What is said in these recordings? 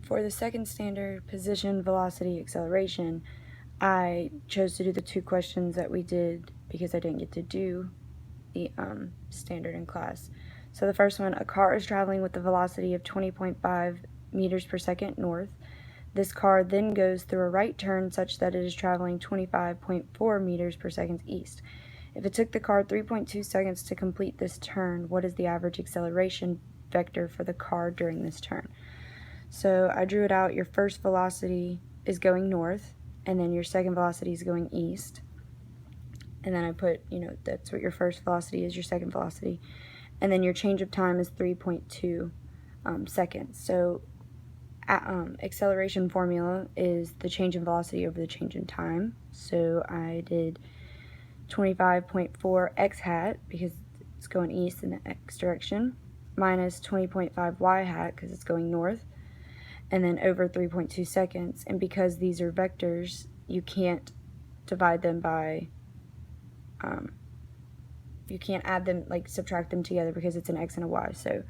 For the second standard, position, velocity, acceleration, I chose to do the two questions that we did because I didn't get to do the standard in class. So the first one, a car is traveling with a velocity of 20.5 meters per second north. This car then goes through a right turn such that it is traveling 25.4 meters per second east. If it took the car 3.2 seconds to complete this turn, what is the average acceleration vector for the car during this turn? So I drew it out. Your first velocity is going north, and then your second velocity is going east. And then I put, that's what your first velocity is, your second velocity. And then your change of time is 3.2 seconds. So acceleration formula is the change in velocity over the change in time. So I did 25.4 x hat because it's going east in the x direction, minus 20.5 y hat because it's going north, and then over 3.2 seconds. And because these are vectors, you can't divide them by, you can't add them, like subtract them together because it's an x and a y. So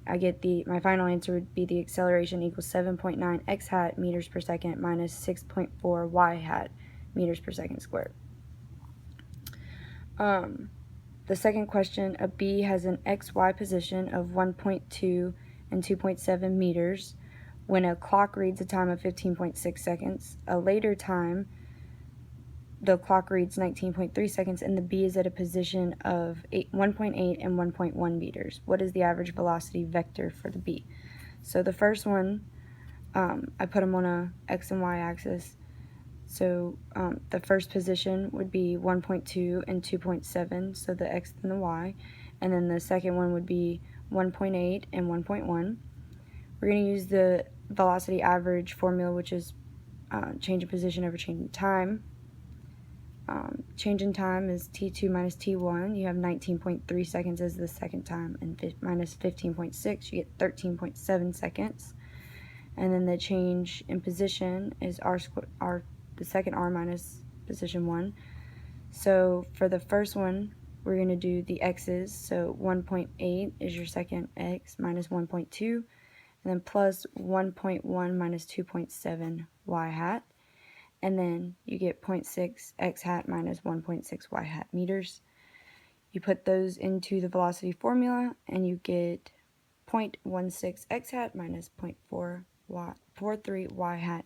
I get my final answer would be the acceleration equals 7.9 x hat meters per second minus 6.4 y hat meters per second squared. The second question, a bee has an XY position of 1.2 and 2.7 meters when a clock reads a time of 15.6 seconds. A later time, the clock reads 19.3 seconds, and the bee is at a position of 1.8 and 1.1 meters. What is the average velocity vector for the bee? So the first one, I put them on a x and y axis. So the first position would be 1.2 and 2.7, so the x and the y. And then the second one would be 1.8 and 1.1. We're going to use the velocity average formula, which is change in position over change in time. Change in time is t2 minus t1. You have 19.3 seconds as the second time, and minus 15.6, you get 13.7 seconds. And then the change in position is the second r minus position 1. So for the first one, we're going to do the x's. So 1.8 is your second x minus 1.2, and then plus 1.1 minus 2.7 y hat. And then you get 0.6 x hat minus 1.6 y hat meters. You put those into the velocity formula, and you get 0.16 x hat minus 0.43 y hat